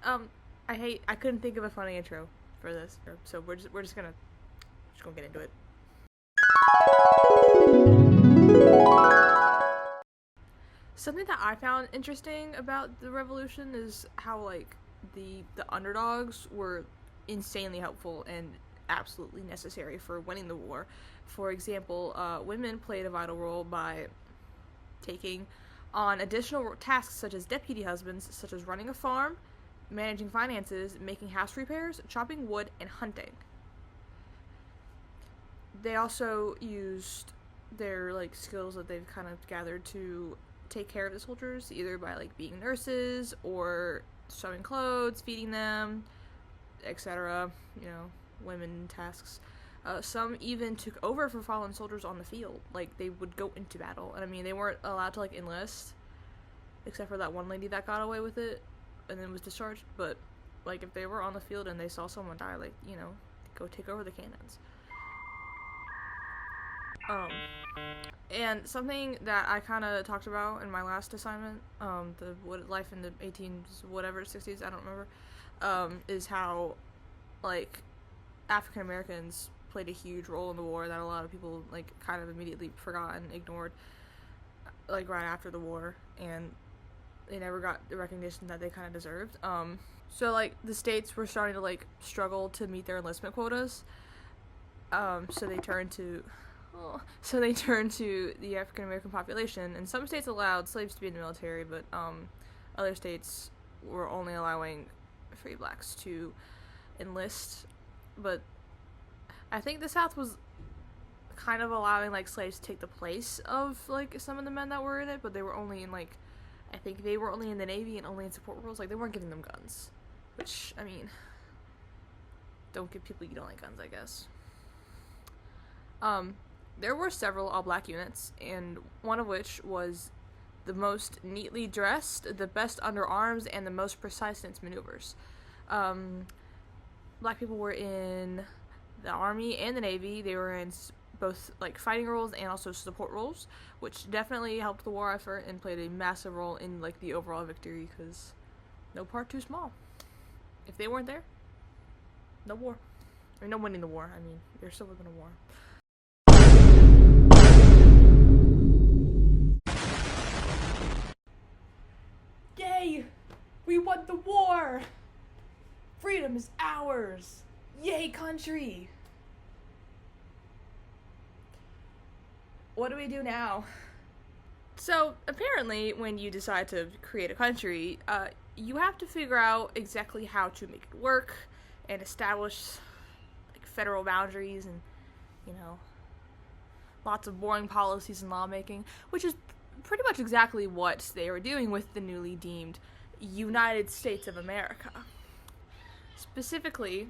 I couldn't think of a funny intro for this, so we're just gonna get into it. Something that I found interesting about the revolution is how like the underdogs were insanely helpful and absolutely necessary for winning the war. For example, women played a vital role by taking on additional tasks such as deputy husbands, such as running a farm, managing finances, making house repairs, chopping wood, and hunting. They also used their like skills that they've kind of gathered to take care of the soldiers, either by like being nurses or sewing clothes, feeding them, etc. You know, women tasks. Some even took over for fallen soldiers on the field. Like, they would go into battle. And I mean, they weren't allowed to, like, enlist, except for that one lady that got away with it and then was discharged. But, like, if they were on the field and they saw someone die, like, you know, go take over the cannons. And something that I kind of talked about in my last assignment, the life in the 18s, whatever, 60s, I don't remember, is how, like, African Americans played a huge role in the war that a lot of people like kind of immediately forgot and ignored, like right after the war, and they never got the recognition that they kind of deserved. So like the states were starting to like struggle to meet their enlistment quotas, so they turned to the African American population, and some states allowed slaves to be in the military, but other states were only allowing free blacks to enlist. But I think the South was kind of allowing like slaves to take the place of like some of the men that were in it, but they were only in like, I think they were only in the Navy and only in support roles. Like, they weren't giving them guns, which, I mean, don't give people you don't like guns, I guess. There were several all-black units, and one of which was the most neatly dressed, the best under arms, and the most precise in its maneuvers. Black people were in the Army and the Navy. They were in both like fighting roles and also support roles, which definitely helped the war effort and played a massive role in like the overall victory, because no part too small. If they weren't there, no war. Or no winning the war. I mean, they're still living a war. Yay! We won the war! Freedom is ours! Yay, country! What do we do now? So, apparently, when you decide to create a country, you have to figure out exactly how to make it work and establish like federal boundaries and, you know, lots of boring policies and lawmaking, which is pretty much exactly what they were doing with the newly deemed United States of America. Specifically,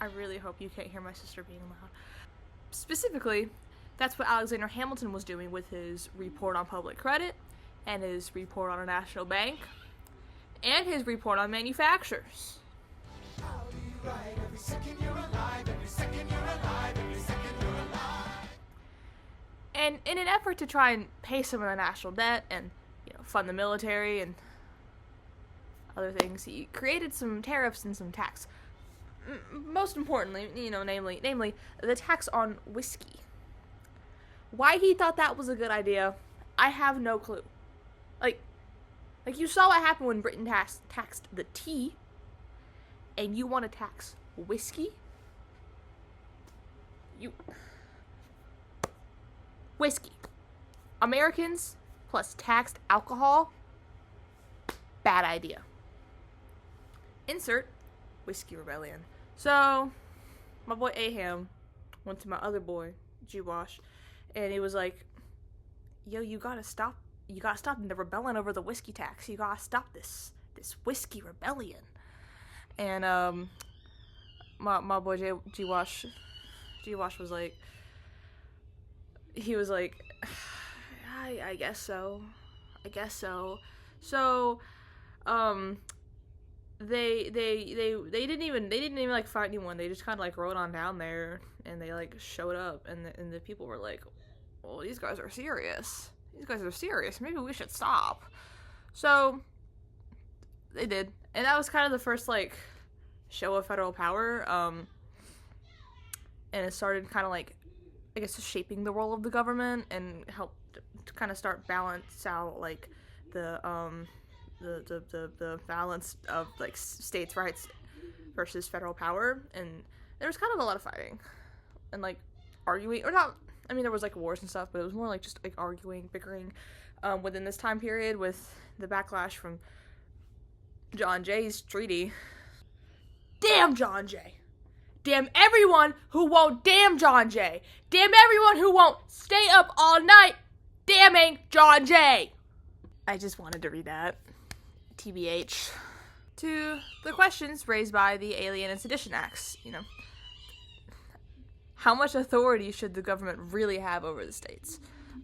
I really hope you can't hear my sister being loud. Specifically, that's what Alexander Hamilton was doing with his report on public credit, and his report on a national bank, and his report on manufacturers. And in an effort to try and pay some of the national debt and, you know, fund the military and other things, he created some tariffs and some tax. Most importantly, you know, namely the tax on whiskey. Why he thought that was a good idea, I have no clue. Like you saw what happened when Britain taxed the tea, and you want to tax whiskey? Whiskey. Americans plus taxed alcohol? Bad idea. Insert Whiskey Rebellion. So, my boy Aham went to my other boy, G-Wash, and he was like, yo, you gotta stop the rebelling over the whiskey tax. You gotta stop this whiskey rebellion. And, my boy G-Wash was like, he was like, I guess so. So, they didn't even like fight anyone. They just kind of like rode on down there, and they like showed up, and the people were like, well, these guys are serious. Maybe we should stop. So They did. And that was kind of the first, like, show of federal power. And it started kind of, like, I guess, shaping the role of the government and helped to kind of start balance out, like, the balance of, like, states' rights versus federal power. And there was kind of a lot of fighting and, like, arguing, or not, I mean, there was, like, wars and stuff, but it was more, like, just, like, arguing, bickering, within this time period with the backlash from John Jay's treaty. Damn John Jay! Damn everyone who won't damn John Jay! Damn everyone who won't stay up all night damning John Jay! I just wanted to read that. TBH. To the questions raised by the Alien and Sedition Acts, you know. How much authority should the government really have over the states?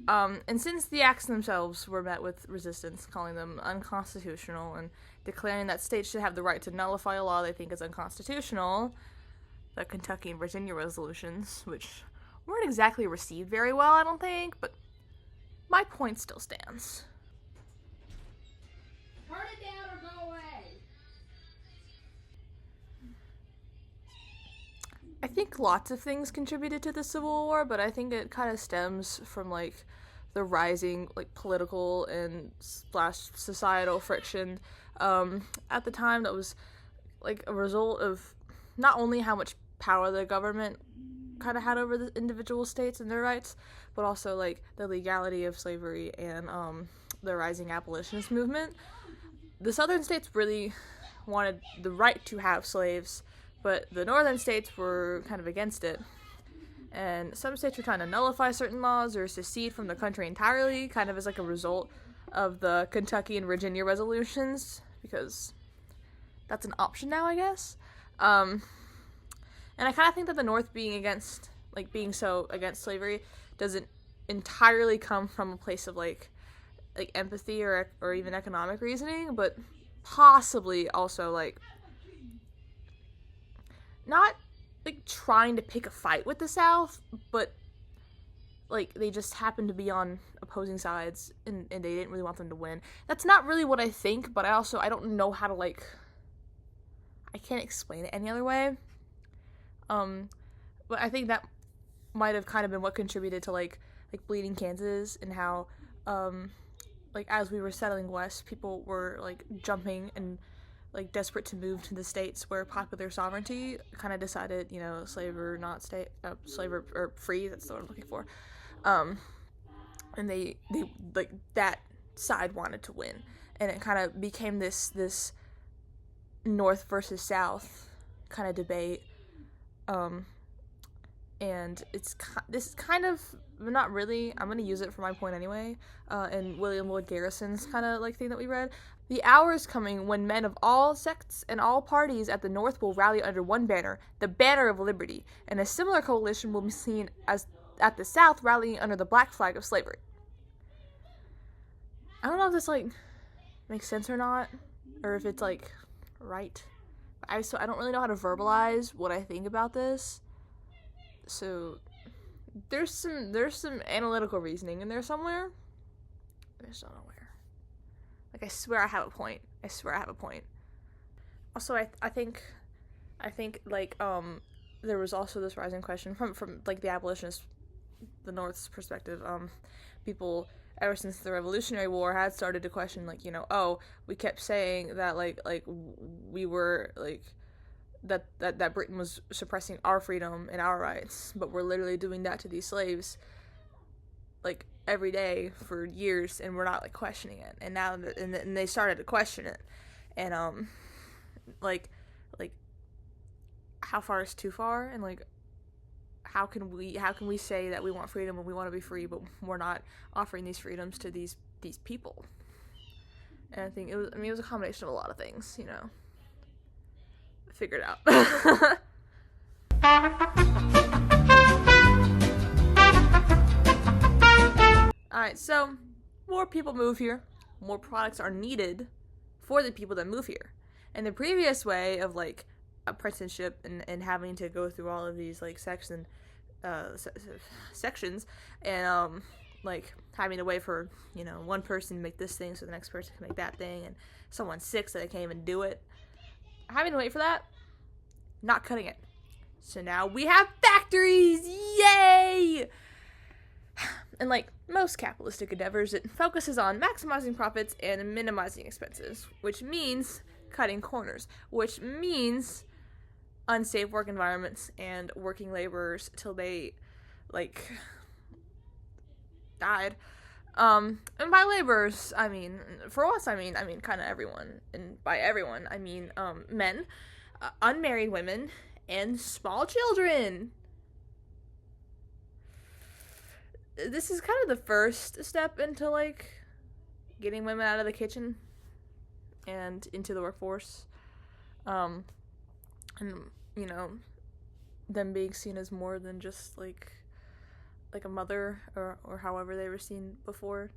And since the acts themselves were met with resistance, calling them unconstitutional and declaring that states should have the right to nullify a law they think is unconstitutional, the Kentucky and Virginia resolutions, which weren't exactly received very well, I don't think, but my point still stands. Turn it down or go away. I think lots of things contributed to the Civil War, but I think it kind of stems from, like, the rising, like, political and / societal friction at the time that was, like, a result of not only how much power the government kind of had over the individual states and their rights, but also, like, the legality of slavery and the rising abolitionist movement. The southern states really wanted the right to have slaves, but the northern states were kind of against it. And some states were trying to nullify certain laws or secede from the country entirely, kind of as, like, a result of the Kentucky and Virginia resolutions, because that's an option now, I guess. And I kind of think that the North being so against slavery doesn't entirely come from a place of, like empathy or even economic reasoning, but possibly also, like, not, like, trying to pick a fight with the South, but, like, they just happened to be on opposing sides, and they didn't really want them to win. That's not really what I think, but I don't know how to, like, I can't explain it any other way. But I think that might have kind of been what contributed to, like Bleeding Kansas, and how, like, as we were settling west, people were, like, jumping and, like, desperate to move to the states where popular sovereignty kind of decided, you know, slave or not state, slave or free, that's the word I'm looking for. And they like, that side wanted to win. And it kind of became this North versus South kind of debate. And this is kind of, not really, I'm going to use it for my point anyway, and William Lloyd Garrison's kind of, like, thing that we read. The hour is coming when men of all sects and all parties at the North will rally under one banner, the banner of liberty, and a similar coalition will be seen as at the South rallying under the black flag of slavery. I don't know if this, like, makes sense or not, or if it's, like, right. I don't really know how to verbalize what I think about this. So there's some analytical reasoning in there somewhere. I just don't know where. Like, I swear I have a point. Also, I think, like, there was also this rising question from like, the abolitionist, the North's perspective. People, ever since the Revolutionary War, had started to question, like, you know, oh, we kept saying that, like we were, like, that Britain was suppressing our freedom and our rights, but we're literally doing that to these slaves, like, every day for years, and we're not, like, questioning it. And now, and they started to question it, and like how far is too far, and, like, how can we say that we want freedom and we want to be free, but we're not offering these freedoms to these people? And I think it was a combination of a lot of things, you know. Figured out. Alright, so more people move here, more products are needed for the people that move here. And the previous way of, like, apprenticeship and having to go through all of these, like, sections and like having to wait for, one person to make this thing so the next person can make that thing, and someone's sick so they can't even do it. Having to wait for that, not cutting it. So now we have factories! Yay! And like most capitalistic endeavors, it focuses on maximizing profits and minimizing expenses, which means cutting corners, which means unsafe work environments and working laborers till they, like, died. And by laborers, I mean, for us, I mean kind of everyone. And by everyone, I mean, men, unmarried women, and small children. This is kind of the first step into, like, getting women out of the kitchen and into the workforce. And, them being seen as more than just, like a mother, or however they were seen before.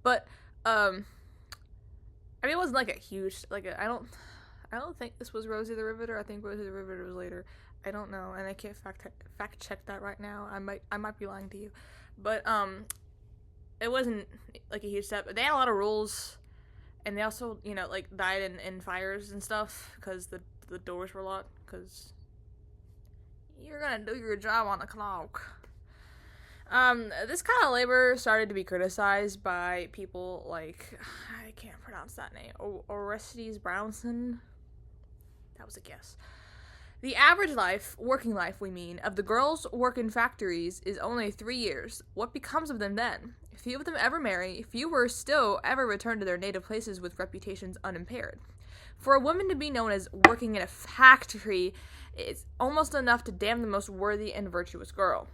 But, it wasn't, like, a huge, like, I don't think this was Rosie the Riveter. I think Rosie the Riveter was later. I don't know, and I can't fact check that right now. I might be lying to you, but it wasn't like a huge step. They had a lot of rules, and they also like died in fires and stuff because the doors were locked. Because you're gonna do your job on the clock. This kind of labor started to be criticized by people like, I can't pronounce that name, Orestes Brownson. That was a guess. The average working life, of the girls work in factories is only 3 years. What becomes of them then? Few of them ever marry, fewer still ever return to their native places with reputations unimpaired. For a woman to be known as working in a factory is almost enough to damn the most worthy and virtuous girl.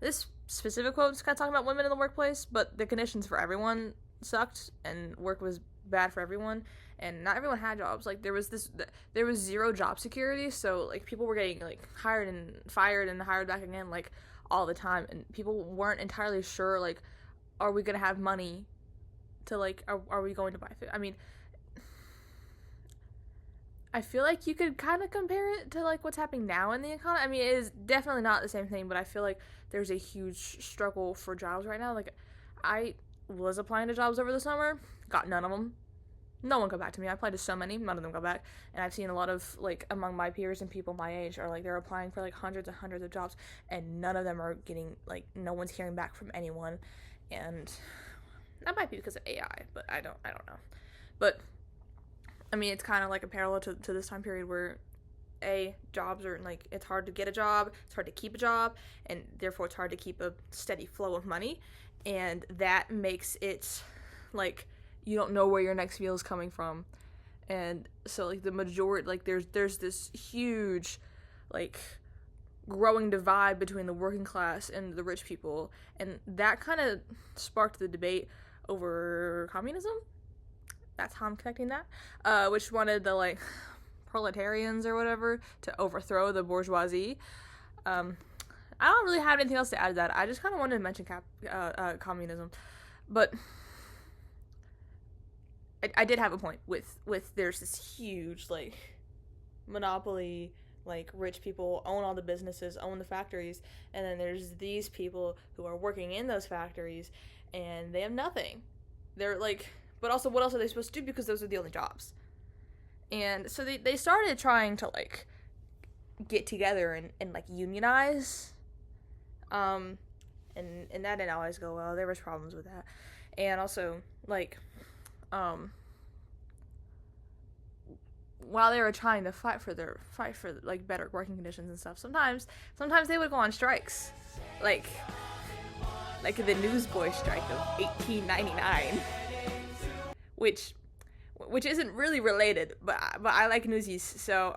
This specific quote is kind of talking about women in the workplace, but the conditions for everyone sucked, and work was bad for everyone. And not everyone had jobs. Like, there was zero job security, so, like, people were getting, like, hired and fired and hired back again, like, all the time, and people weren't entirely sure, like, are we gonna have money to, like, are we going to buy food? I mean, I feel like you could kind of compare it to, like, what's happening now in the economy. I mean, it is definitely not the same thing, but I feel like there's a huge struggle for jobs right now. Like, I was applying to jobs over the summer, got none of them. No one got back to me. I applied to so many, none of them got back. And I've seen a lot of, like, among my peers and people my age are, like, they're applying for, like, hundreds and hundreds of jobs, and none of them are getting, like, no one's hearing back from anyone. And that might be because of AI, but I don't know. But, I mean, it's kind of like a parallel to this time period where, jobs are, like, it's hard to get a job, it's hard to keep a job, and therefore it's hard to keep a steady flow of money. And that makes it, like, you don't know where your next meal is coming from. And so, like, the majority, like, there's this huge, like, growing divide between the working class and the rich people. And that kind of sparked the debate over communism. That's how I'm connecting that. Which wanted the, like, proletarians or whatever to overthrow the bourgeoisie. I don't really have anything else to add to that. I just kind of wanted to mention communism. But I did have a point with there's this huge, like, monopoly, like, rich people own all the businesses, own the factories, and then there's these people who are working in those factories, and they have nothing. They're, like, but also, what else are they supposed to do, because those are the only jobs? And so they started trying to, like, get together and like, unionize, and that didn't always go well. There was problems with that. And also, like, while they were trying to fight for like, better working conditions and stuff, sometimes they would go on strikes, like the Newsboy strike of 1899, which isn't really related, but I like Newsies, so